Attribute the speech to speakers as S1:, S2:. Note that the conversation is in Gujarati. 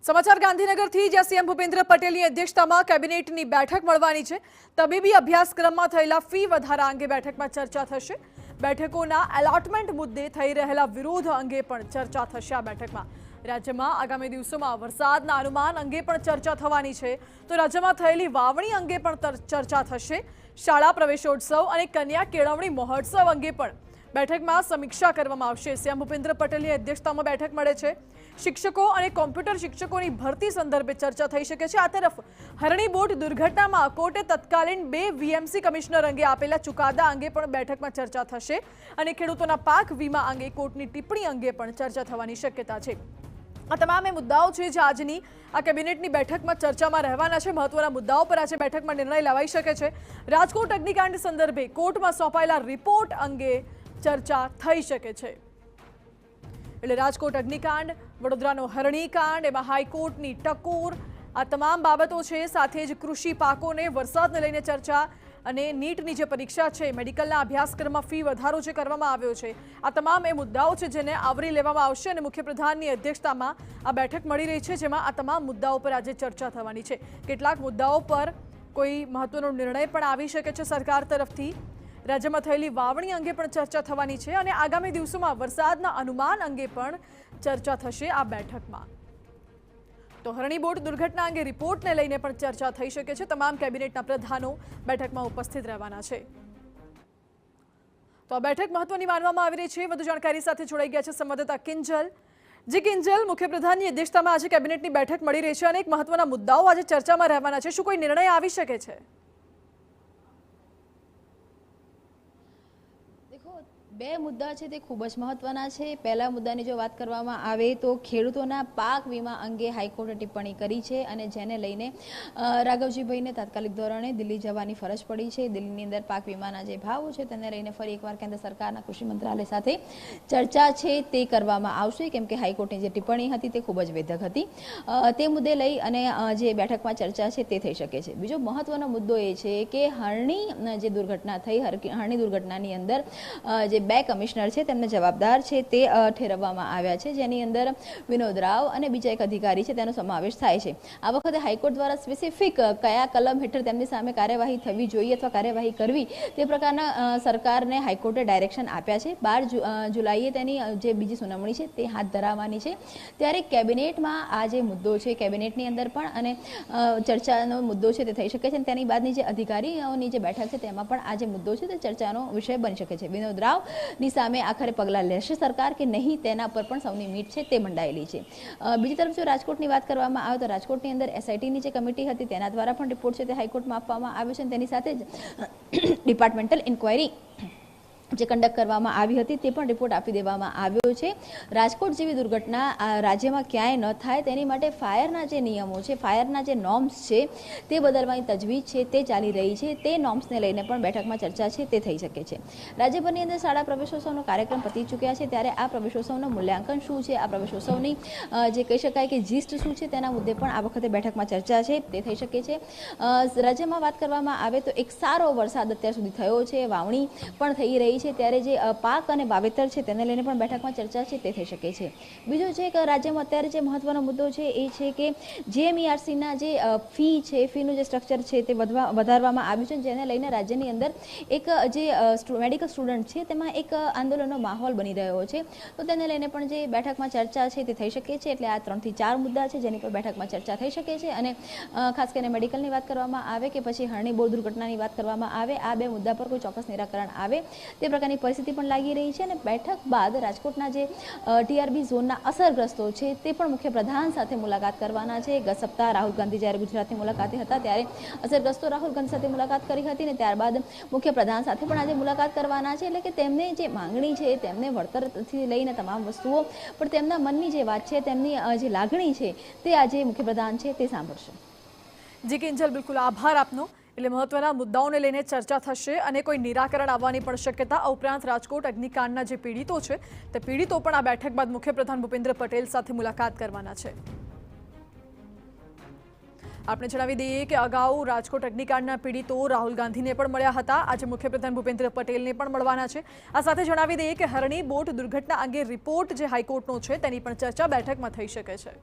S1: समाचार गांधीनगरથી જ્યાં સીએમ ભૂપેન્દ્ર પટેલની અધ્યક્ષતામાં કેબિનેટની બેઠક મળવાની છે। તબીબી અભ્યાસક્રમમાં થયેલા ફી વધારા અંગે બેઠકમાં ચર્ચા થશે। બેઠકોના એલોટમેન્ટ મુદ્દે થઈ રહેલા વિરોધ અંગે પણ ચર્ચા થશે। આ બેઠકમાં રાજ્યમાં આગામી દિવસોમાં વરસાદના અનુમાન અંગે પણ ચર્ચા થવાની છે। તો રાજ્યમાં થયેલી વાવણી અંગે પણ ચર્ચા થશે। શાળા પ્રવેશોત્સવ અને કન્યા કેળવણી મહોત્સવ અંગે પણ બેઠકમાં સમીક્ષા કરવામાં આવશે। સીએમ ભૂપેન્દ્ર પટેલની અધ્યક્ષતામાં બેઠક મળે છે। शिक्षकों और कॉम्प्यूटर शिक्षकों की भर्ती संदर्भे चर्चा थई शके छे। आ तरफ हरणी बोट दुर्घटनामां कोर्टे तत्कालीन 2 वीएमसी कमिश्नर अंगे आपेला चुकादा अंगे पण बेठकमां चर्चा थशे अने खेडूतोना पाक वीमा अंगे कोर्टनी टिप्पणी अंगे पण चर्चा थवानी शक्यता छे। आ तमाम मुद्दाओ छे जे आजनी आ केबिनेटनी बेठकमां चर्चामां रहेवाना छे। महत्वना मुद्दाओ पर आज बेठकमां निर्णय लेवाई शके छे। राजकोट अग्निकांड संदर्भे कोर्टमां सोंपायेला रिपोर्ट अंगे चर्चा थई शके छे। એટલે રાજકોટ અગ્નિકાંડ, વડોદરાનો હરણીકાંડ, એમાં હાઈકોર્ટની ટકોર, આ તમામ બાબતો છે। સાથે જ કૃષિ પાકોને વરસાદને લઈને ચર્ચા અને નીટની જે પરીક્ષા છે, મેડિકલના અભ્યાસક્રમમાં ફી વધારો જે કરવામાં આવ્યો છે, આ તમામ એ મુદ્દાઓ છે જેને આવરી લેવામાં આવશે અને મુખ્યપ્રધાનની અધ્યક્ષતામાં આ બેઠક મળી રહી છે, જેમાં આ તમામ મુદ્દાઓ પર આજે ચર્ચા થવાની છે। કેટલાક મુદ્દાઓ પર કોઈ મહત્વનો નિર્ણય પણ આવી શકે છે સરકાર તરફથી। राज्य में थयेली वावणी अंगे पण चर्चा थवानी छे अने आगामी दिवसोमां वरसादना अनुमान अंगे पण चर्चा थशे। आ बेठकमां तो हरणी बोट दुर्घटना अंगे रिपोर्ट ने लईने पण चर्चा थई शके छे। तमाम केबिनेटना प्रधानो बेठकमां उपस्थित रहेवाना छे। तो आ बेठक महत्वनी मानवामां आवी रही छे। वधु जाणकारी साथे जोड़ाई गया छे संवाददाता किंजल। जी किंजल, मुख्यप्रधाननी अध्यक्षतामां आज केबिनेटनी बेठक मळी रही छे अने एक महत्वना मुद्दाओ आज चर्चामां रहेवाना छे। शुं कोई निर्णय आवी शके छे?
S2: બે મુદ્દા છે તે ખૂબ જ મહત્વના છે। પહેલા મુદ્દાની જો વાત કરવામાં આવે તો ખેડૂતોના પાક વીમા અંગે હાઈકોર્ટે ટિપ્પણી કરી છે અને જેને લઈને રાઘવજીભાઈને તાત્કાલિક ધોરણે દિલ્હી જવાની ફરજ પડી છે। દિલ્હીની અંદર પાક વીમાના જે ભાવો છે તેને લઈને ફરી એકવાર કેન્દ્ર સરકારના કૃષિ મંત્રાલય સાથે ચર્ચા છે તે કરવામાં આવશે, કેમ કે હાઈકોર્ટની જે ટિપ્પણી હતી તે ખૂબ જ વેધક હતી। તે મુદ્દે લઈ અને જે બેઠકમાં ચર્ચા છે તે થઈ શકે છે। બીજો મહત્વનો મુદ્દો એ છે કે હરણી જે દુર્ઘટના થઈ, હરણી દુર્ઘટનાની અંદર જે 2 કમિશનર છે તેમને જવાબદાર છે તે ઠેરવવામાં આવ્યા છે, જેની અંદર વિનોદ રાવ અને બીજા એક અધિકારી છે તેનો સમાવેશ થાય છે। આ વખતે હાઈકોર્ટ દ્વારા સ્પેસિફિક કયા કલમ હેઠળ તેમની સામે કાર્યવાહી થવી જોઈએ અથવા કાર્યવાહી કરવી તે પ્રકારના સરકારને હાઈકોર્ટે ડાયરેક્શન આપ્યા છે। 12 જુલાઈએ તેની જે બીજી સુનાવણી છે તે હાથ ધરાવવાની છે। ત્યારે કેબિનેટમાં આ જે મુદ્દો છે કેબિનેટની અંદર પણ અને ચર્ચાનો મુદ્દો છે તે થઈ શકે છે। તેની બાદની જે અધિકારીઓની જે બેઠક છે તેમાં પણ આ જે મુદ્દો છે તે ચર્ચાનો વિષય બની શકે છે। વિનોદ રાવ ની સામે આખરે પગલાં લેશે સરકાર કે નહીં તેના પર પણ સૌની મીટ છે તે મંડાયેલી છે। બીજી તરફ જો રાજકોટની વાત કરવામાં આવે તો રાજકોટની અંદર એસઆઈટીની જે કમિટી હતી તેના દ્વારા પણ રિપોર્ટ છે તે હાઈકોર્ટમાં આપવામાં આવ્યો છે અને તેની સાથે જ ડિપાર્ટમેન્ટલ ઇન્ક્વાયરી જે કન્ડક્ટ કરવામાં આવી હતી તે પણ રિપોર્ટ આપી દેવામાં આવ્યો છે। રાજકોટ જેવી દુર્ઘટના રાજ્યમાં ક્યાંય ન થાય તેની માટે ફાયરના જે નિયમો છે, ફાયરના જે નોર્મ્સ છે તે બદલવાની તજવીજ છે તે ચાલી રહી છે। તે નોર્મ્સને લઈને પણ બેઠકમાં ચર્ચા છે તે થઈ શકે છે। રાજ્યભરની અંદર શાળા પ્રવેશોત્સવનો કાર્યક્રમ પતી ચૂક્યા છે, ત્યારે આ પ્રવેશોત્સવનું મૂલ્યાંકન શું છે, આ પ્રવેશોત્સવની જે કહી શકાય કે જીસ્ટ શું છે તેના મુદ્દે પણ આ વખતે બેઠકમાં ચર્ચા છે તે થઈ શકે છે। રાજ્યમાં વાત કરવામાં આવે તો એક સારો વરસાદ અત્યાર સુધી થયો છે, વાવણી પણ થઈ રહી છે, ત્યારે જે પાક અને વાવેતર છે તેને લઈને પણ બેઠકમાં ચર્ચા છે તે થઈ શકે છે। બીજો છે કે રાજ્યમાં અત્યારે જે મહત્વનો મુદ્દો છે એ છે કે જેએમઈઆરસીના જે ફી છે, ફીનું જે સ્ટ્રક્ચર છે તે વધારવામાં આવ્યું છે, જેને લઈને રાજ્યની અંદર એક જે મેડિકલ સ્ટુડન્ટ છે તેમાં એક આંદોલનનો માહોલ બની રહ્યો છે। તો તેને લઈને પણ જે બેઠકમાં ચર્ચા છે તે થઈ શકે છે। એટલે આ 3 થી 4 મુદ્દા છે જેની પર બેઠકમાં ચર્ચા થઈ શકે છે। અને ખાસ કરીને મેડિકલની વાત કરવામાં આવે કે પછી હરણી બોટ દુર્ઘટનાની વાત કરવામાં આવે, આ 2 મુદ્દા પર કોઈ ચોક્કસ નિરાકરણ આવે તે પ્રકારની પરિસ્થિતિ પણ લાગી રહી છે। અને બેઠક બાદ રાજકોટના જે ટીઆરબી ઝોનના અસરગ્રસ્તો છે તે પણ મુખ્યપ્રધાન સાથે મુલાકાત કરવાના છે। ગત સપ્તાહ રાહુલ ગાંધી જ્યારે ગુજરાતની મુલાકાતે હતા ત્યારે અસરગ્રસ્તો રાહુલ ગાંધી સાથે મુલાકાત કરી હતી અને ત્યારબાદ મુખ્યપ્રધાન સાથે પણ આજે મુલાકાત કરવાના છે। એટલે કે તેમને જે માંગણી છે, તેમને વળતરથી લઈને તમામ વસ્તુઓ પણ તેમના મનની જે વાત છે, તેમની જે લાગણી છે તે આજે મુખ્યપ્રધાન છે તે સાંભળશે।
S1: જી કિંજલ, બિલકુલ આભાર આપનો। એટલે મહત્વના મુદ્દાઓને લઈને ચર્ચા થશે અને કોઈ નિરાકરણ આવવાની પણ શક્યતા। આ ઉપરાંત રાજકોટ અગ્નિકાંડના જે પીડિતો છે તે પીડિતો પણ આ બેઠક બાદ મુખ્યપ્રધાન ભૂપેન્દ્ર પટેલ સાથે મુલાકાત કરવાના છે। આપણે જણાવી દઈએ કે અગાઉ રાજકોટ અગ્નિકાંડના પીડિતો રાહુલ ગાંધીને પણ મળ્યા હતા। આજે મુખ્યપ્રધાન ભૂપેન્દ્ર પટેલને પણ મળવાના છે। આ સાથે જણાવી દઈએ કે હરણી બોટ દુર્ઘટના અંગે રિપોર્ટ જે હાઈકોર્ટનો છે તેની પણ ચર્ચા બેઠકમાં થઈ શકે છે।